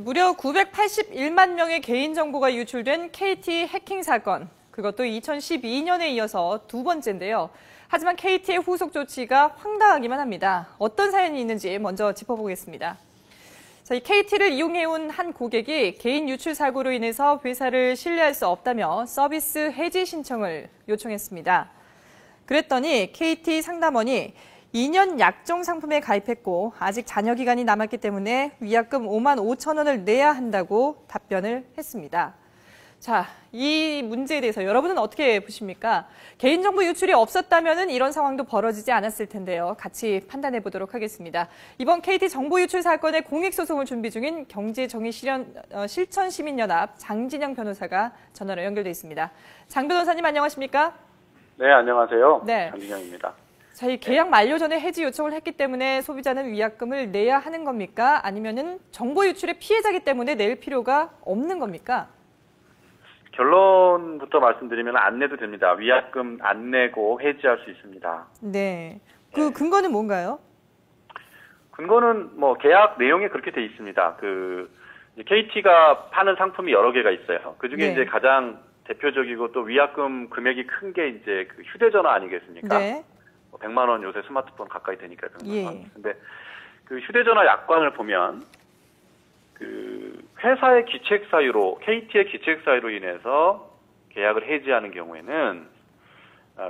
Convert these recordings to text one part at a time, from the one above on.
무려 981만 명의 개인정보가 유출된 KT 해킹 사건. 그것도 2012년에 이어서 두 번째인데요. 하지만 KT의 후속 조치가 황당하기만 합니다. 어떤 사연이 있는지 먼저 짚어보겠습니다. 이 KT를 이용해온 한 고객이 개인 유출 사고로 인해서 회사를 신뢰할 수 없다며 서비스 해지 신청을 요청했습니다. 그랬더니 KT 상담원이 2년 약정 상품에 가입했고 아직 잔여 기간이 남았기 때문에 위약금 5만 5천 원을 내야 한다고 답변을 했습니다. 자, 이 문제에 대해서 여러분은 어떻게 보십니까? 개인정보 유출이 없었다면 이런 상황도 벌어지지 않았을 텐데요. 같이 판단해 보도록 하겠습니다. 이번 KT 정보 유출 사건의 공익소송을 준비 중인 경제정의실천시민연합 장진영 변호사가 전화로 연결돼 있습니다. 장 변호사님 안녕하십니까? 네, 안녕하세요. 네. 장진영입니다. 자, 이 계약 만료 전에 해지 요청을 했기 때문에 소비자는 위약금을 내야 하는 겁니까? 아니면은 정보 유출의 피해자이기 때문에 낼 필요가 없는 겁니까? 결론부터 말씀드리면 안 내도 됩니다. 위약금 안 내고 해지할 수 있습니다. 네. 그 근거는 뭔가요? 근거는 뭐 계약 내용에 그렇게 돼 있습니다. KT가 파는 상품이 여러 개가 있어요. 그 중에 네. 이제 가장 대표적이고 또 위약금 금액이 큰 게 이제 그 휴대전화 아니겠습니까? 네. 100만 원 요새 스마트폰 가까이 되니까 100만 원. 예. 근데 그 휴대전화 약관을 보면 그 회사의 기책 사유로 KT의 기책 사유로 인해서 계약을 해지하는 경우에는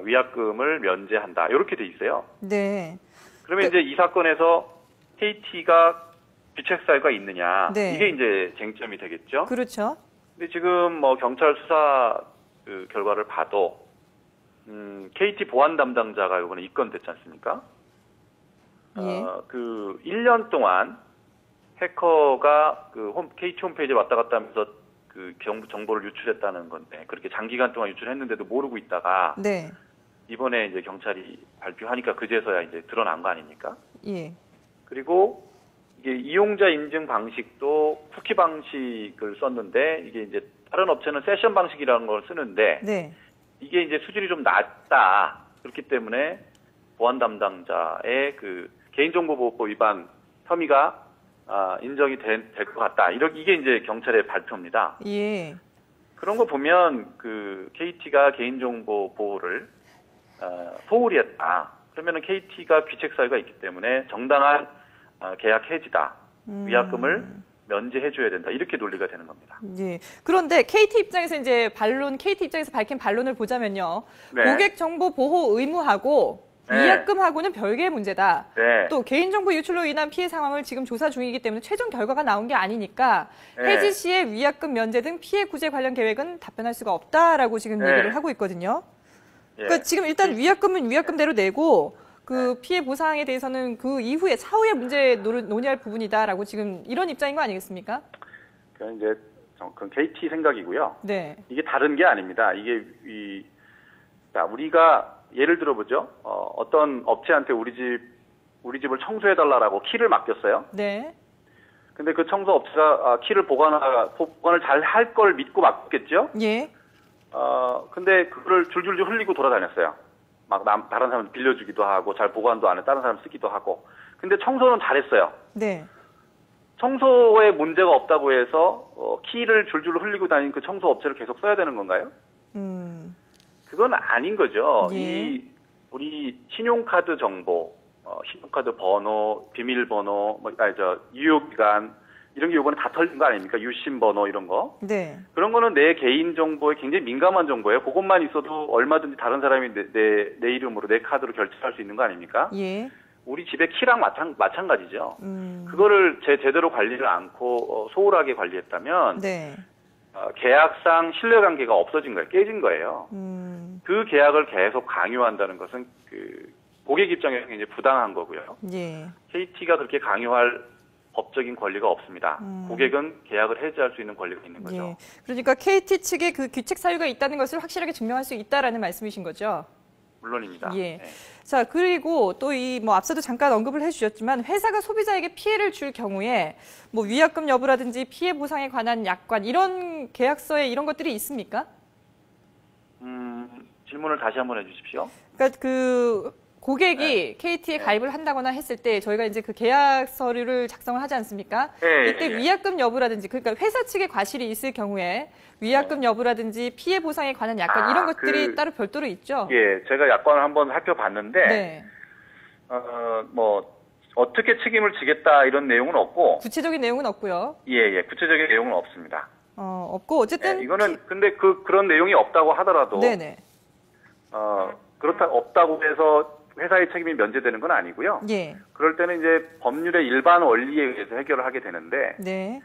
위약금을 면제한다. 이렇게 돼 있어요. 네. 그러면 이제 이 사건에서 KT가 기책 사유가 있느냐? 네. 이게 이제 쟁점이 되겠죠. 그렇죠. 근데 지금 뭐 경찰 수사 그 결과를 봐도 KT 보안 담당자가 이번에 입건됐지 않습니까? 예. 1년 동안 해커가 KT 홈페이지에 왔다 갔다 하면서 그 정보를 유출했다는 건데, 그렇게 장기간 동안 유출했는데도 모르고 있다가, 네. 이번에 이제 경찰이 발표하니까 그제서야 이제 드러난 거 아닙니까? 예. 그리고 이게 이용자 인증 방식도 쿠키 방식을 썼는데, 이게 이제 다른 업체는 세션 방식이라는 걸 쓰는데, 네. 이게 이제 수준이 좀 낮다. 그렇기 때문에 보안 담당자의 그 개인정보보호법 위반 혐의가 인정이 될 것 같다. 이게 이제 경찰의 발표입니다. 예. 그런 거 보면 그 KT가 개인정보 보호를 소홀히 했다. 그러면은 KT가 귀책 사유가 있기 때문에 정당한 계약 해지다. 위약금을 면제해줘야 된다. 이렇게 논리가 되는 겁니다. 예. 그런데 KT 입장에서 KT 입장에서 밝힌 반론을 보자면요. 네. 고객 정보 보호 의무하고 네. 위약금하고는 별개의 문제다. 네. 또 개인정보 유출로 인한 피해 상황을 지금 조사 중이기 때문에 최종 결과가 나온 게 아니니까 네. 해지 시에 위약금 면제 등 피해 구제 관련 계획은 답변할 수가 없다라고 지금 네. 얘기를 하고 있거든요. 예. 그러니까 지금 일단 위약금은 위약금대로 내고 그 피해 보상에 대해서는 그 이후에 차후에 문제 논의할 부분이다라고 지금 이런 입장인 거 아니겠습니까? 그건 이제 그건 KT 생각이고요. 네. 이게 다른 게 아닙니다. 이게 우리가 예를 들어보죠. 어떤 업체한테 우리 집을 청소해달라고 키를 맡겼어요. 네. 근데 그 청소 업체가 키를 보관을 잘 할 걸 믿고 맡겼겠죠. 예. 근데 그거를 줄줄줄 흘리고 돌아다녔어요. 막 다른 사람 빌려주기도 하고 잘 보관도 안 해 다른 사람 쓰기도 하고. 근데 청소는 잘했어요. 네. 청소에 문제가 없다고 해서 키를 줄줄로 흘리고 다니는 그 청소 업체를 계속 써야 되는 건가요? 그건 아닌 거죠. 예. 우리 신용카드 정보, 신용카드 번호, 비밀번호, 유효기간 이런 게 이번에 다 털린 거 아닙니까? 유심 번호 이런 거. 네. 그런 거는 내 개인 정보에 굉장히 민감한 정보예요. 그것만 있어도 얼마든지 다른 사람이 내 이름으로 내 카드로 결제할 수 있는 거 아닙니까? 예. 우리 집의 키랑 마찬가지죠. 그거를 제대로 관리를 않고 소홀하게 관리했다면 네. 계약상 신뢰관계가 없어진 거예요. 깨진 거예요. 그 계약을 계속 강요한다는 것은 그 고객 입장에서 굉장히 부당한 거고요. 예. KT가 그렇게 강요할 법적인 권리가 없습니다. 고객은 계약을 해지할 수 있는 권리가 있는 거죠. 예. 그러니까 KT 측에 그 귀책 사유가 있다는 것을 확실하게 증명할 수 있다라는 말씀이신 거죠? 물론입니다. 예. 네. 자, 그리고 또 앞서도 잠깐 언급을 해주셨지만 회사가 소비자에게 피해를 줄 경우에 뭐 위약금 여부라든지 피해 보상에 관한 약관 이런 계약서에 이런 것들이 있습니까? 질문을 다시 한번 해주십시오. 그러니까 그 고객이 KT에 가입을 한다거나 했을 때 저희가 이제 그 계약 서류를 작성을 하지 않습니까? 이때 위약금 여부라든지 그러니까 회사 측의 과실이 있을 경우에 위약금 여부라든지 피해 보상에 관한 약관 이런 것들이 따로 별도로 있죠? 예, 제가 약관을 한번 살펴봤는데 네. 뭐 어떻게 책임을 지겠다 이런 내용은 없고 구체적인 내용은 없고요. 예, 구체적인 내용은 없습니다. 없고 어쨌든 이거는 근데 그런 내용이 없다고 하더라도 네네. 그렇다 없다고 해서 회사의 책임이 면제되는 건 아니고요. 예. 그럴 때는 이제 법률의 일반 원리에 의해서 해결을 하게 되는데 네.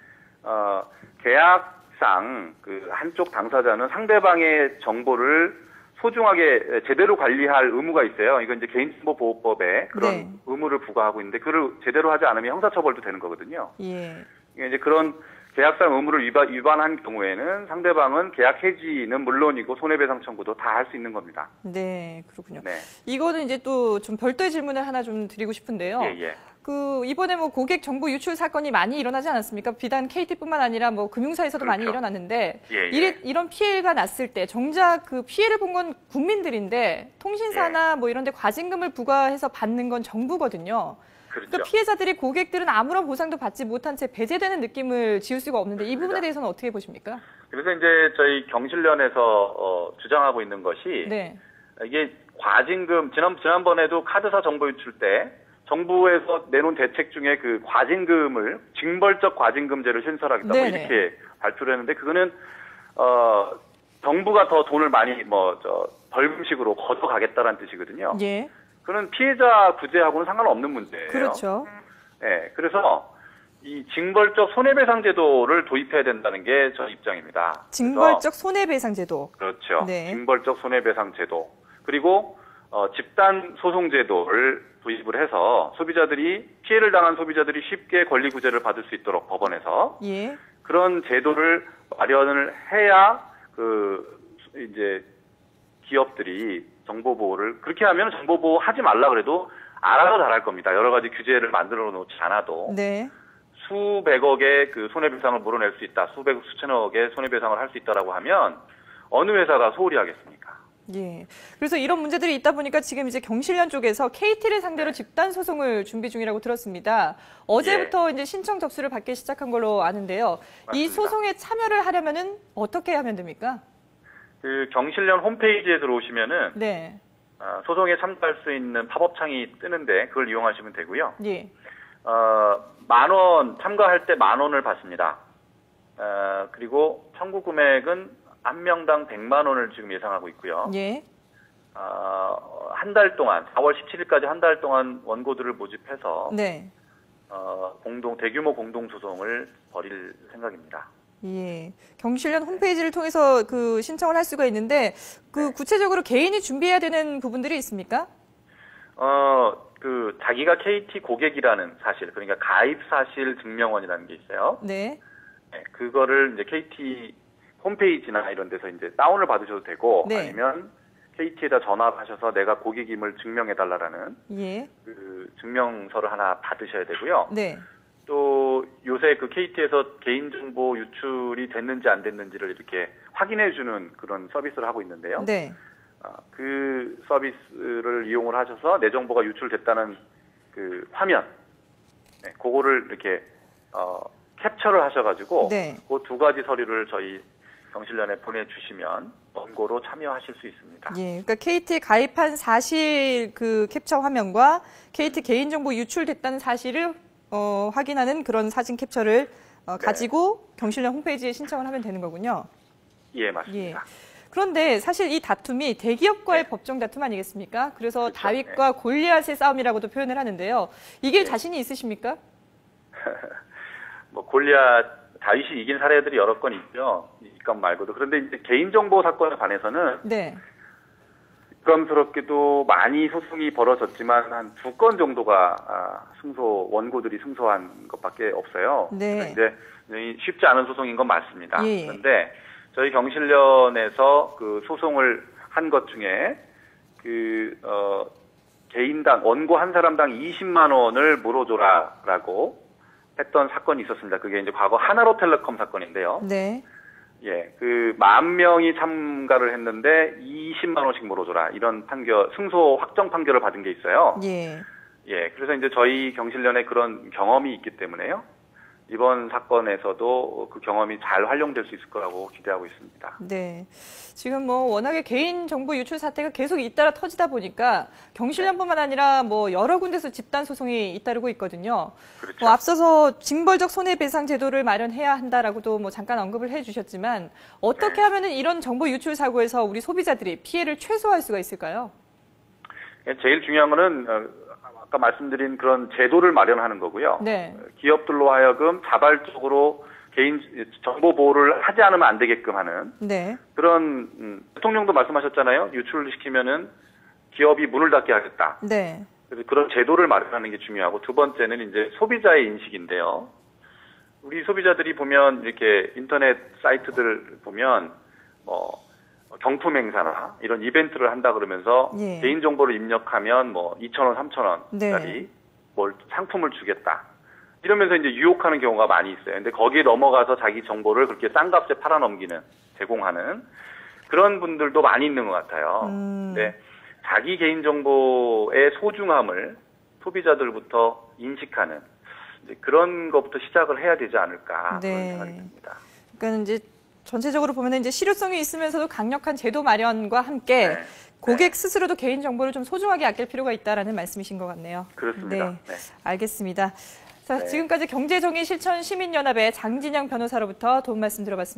계약상 그 한쪽 당사자는 상대방의 정보를 소중하게 제대로 관리할 의무가 있어요. 이건 이제 개인정보보호법에 그런 네. 의무를 부과하고 있는데 그를 제대로 하지 않으면 형사처벌도 되는 거거든요. 예. 이제 그런 계약상 의무를 위반한 경우에는 상대방은 계약 해지는 물론이고 손해배상 청구도 다 할 수 있는 겁니다. 네, 그렇군요. 네. 이거는 이제 또 좀 별도의 질문을 하나 좀 드리고 싶은데요. 예. 이번에 뭐 고객 정보 유출 사건이 많이 일어나지 않았습니까? 비단 KT뿐만 아니라 뭐 금융사에서도 많이 일어났는데 이런 피해가 났을 때 정작 그 피해를 본 건 국민들인데 통신사나 뭐 이런 데 과징금을 부과해서 받는 건 정부거든요. 그렇죠. 그러니까 피해자들이 고객들은 아무런 보상도 받지 못한 채 배제되는 느낌을 지울 수가 없는데 이 부분에 대해서는 어떻게 보십니까? 그래서 이제 저희 경실련에서 주장하고 있는 것이 이게 과징금 지난번에도 카드사 정보 유출 때 정부에서 내놓은 대책 중에 그 과징금을 징벌적 과징금제를 신설하겠다 뭐 이렇게 발표를 했는데 그거는 정부가 더 돈을 많이 벌금식으로 걷어가겠다라는 뜻이거든요. 예. 그는 피해자 구제하고는 상관없는 문제예요. 그렇죠. 네, 그래서 이 징벌적 손해배상 제도를 도입해야 된다는 게 저희 입장입니다. 징벌적 손해배상 제도. 그렇죠. 네. 징벌적 손해배상 제도. 그리고 집단 소송 제도를 도입을 해서 피해를 당한 소비자들이 쉽게 권리 구제를 받을 수 있도록 법원에서 그런 제도를 마련을 해야 이제 기업들이 정보 보호를 그렇게 하면 정보 보호 하지 말라 그래도 알아서 잘할 겁니다. 여러 가지 규제를 만들어 놓지 않아도 수백억의 그 손해배상을 물어낼 수 있다. 수천억의 손해배상을 할 수 있다라고 하면 어느 회사가 소홀히 하겠습니까? 예. 그래서 이런 문제들이 있다 보니까 지금 이제 경실련 쪽에서 KT를 상대로 집단 소송을 준비 중이라고 들었습니다. 어제부터 이제 신청 접수를 받기 시작한 걸로 아는데요. 맞습니다. 이 소송에 참여를 하려면은 어떻게 하면 됩니까? 그 경실련 홈페이지에 들어오시면은 소송에 참가할 수 있는 팝업창이 뜨는데 그걸 이용하시면 되고요. 예. 10,000원 참가할 때 10,000원을 받습니다. 그리고 청구 금액은 한 명당 100만 원을 지금 예상하고 있고요. 예. 한 달 동안 4월 17일까지 한 달 동안 원고들을 모집해서 대규모 공동 소송을 벌일 생각입니다. 예. 경실련 홈페이지를 통해서 그 신청을 할 수가 있는데 구체적으로 개인이 준비해야 되는 부분들이 있습니까? 자기가 KT 고객이라는 사실, 그러니까 가입 사실 증명원이라는 게 있어요. 네. 그거를 이제 KT 홈페이지나 이런 데서 이제 다운을 받으셔도 되고 아니면 KT에다 전화하셔서 내가 고객임을 증명해달라는 그 증명서를 하나 받으셔야 되고요. 또 요새 그 KT에서 개인정보 유출이 됐는지 안 됐는지를 이렇게 확인해주는 그런 서비스를 하고 있는데요. 그 서비스를 이용을 하셔서 내 정보가 유출됐다는 그 화면, 그거를 이렇게 캡처를 하셔가지고 그 두 가지 서류를 저희 경실련에 보내주시면 원고로 참여하실 수 있습니다. 예, 그러니까 KT에 가입한 사실 그 캡처 화면과 KT 개인정보 유출됐다는 사실을 확인하는 그런 사진 캡처를 가지고 경실련 홈페이지에 신청을 하면 되는 거군요. 예, 맞습니다. 그런데 사실 이 다툼이 대기업과의 법정 다툼 아니겠습니까? 그래서 다윗과 골리앗의 싸움이라고도 표현을 하는데요. 이길 자신이 있으십니까? 다윗이 이긴 사례들이 여러 건 있죠. 이 건 말고도. 그런데 이제 개인정보 사건에 관해서는 부끄럽게도 많이 소송이 벌어졌지만 한 2건 정도가 원고들이 승소한 것밖에 없어요. 이제 쉽지 않은 소송인 건 맞습니다. 그런데 저희 경실련에서 그 소송을 한 것 중에 개인당 원고 한 사람당 20만 원을 물어줘라라고 했던 사건이 있었습니다. 그게 이제 과거 하나로텔레콤 사건인데요. 예, 그 10,000명이 참가를 했는데 20만 원씩 물어줘라 이런 판결, 승소 확정 판결을 받은 게 있어요. 예. 예, 그래서 이제 저희 경실련에 그런 경험이 있기 때문에요. 이번 사건에서도 그 경험이 잘 활용될 수 있을 거라고 기대하고 있습니다. 네. 지금 뭐 워낙에 개인정보 유출 사태가 계속 잇따라 터지다 보니까 경실련뿐만 아니라 뭐 여러 군데서 집단 소송이 잇따르고 있거든요. 그렇죠. 뭐 앞서서 징벌적 손해배상 제도를 마련해야 한다라고도 뭐 잠깐 언급을 해주셨지만 어떻게 하면은 이런 정보 유출 사고에서 우리 소비자들이 피해를 최소화할 수가 있을까요? 제일 중요한 거는 아까 말씀드린 그런 제도를 마련하는 거고요. 네. 기업들로 하여금 자발적으로 개인 정보 보호를 하지 않으면 안 되게끔 하는 네. 그런 대통령도 말씀하셨잖아요. 유출을 시키면은 기업이 문을 닫게 하겠다. 네. 그래서 그런 제도를 마련하는 게 중요하고 두 번째는 이제 소비자의 인식인데요. 우리 소비자들이 보면 이렇게 인터넷 사이트들 보면 경품 행사나 이런 이벤트를 한다 그러면서 예. 개인 정보를 입력하면 뭐 2,000원, 3,000원짜리 네. 뭘 상품을 주겠다. 이러면서 이제 유혹하는 경우가 많이 있어요. 근데 거기에 넘어가서 자기 정보를 그렇게 싼 값에 팔아넘기는, 제공하는 그런 분들도 많이 있는 것 같아요. 근데 자기 개인 정보의 소중함을 소비자들부터 인식하는 이제 그런 것부터 시작을 해야 되지 않을까 그런 생각이 듭니다. 그러니까 이제 전체적으로 보면 이제 실효성이 있으면서도 강력한 제도 마련과 함께 네. 고객 스스로도 개인 정보를 좀 소중하게 아낄 필요가 있다라는 말씀이신 것 같네요. 그렇습니다. 네, 알겠습니다. 자, 네. 지금까지 경제정의실천시민연합의 장진영 변호사로부터 도움 말씀 들어봤습니다.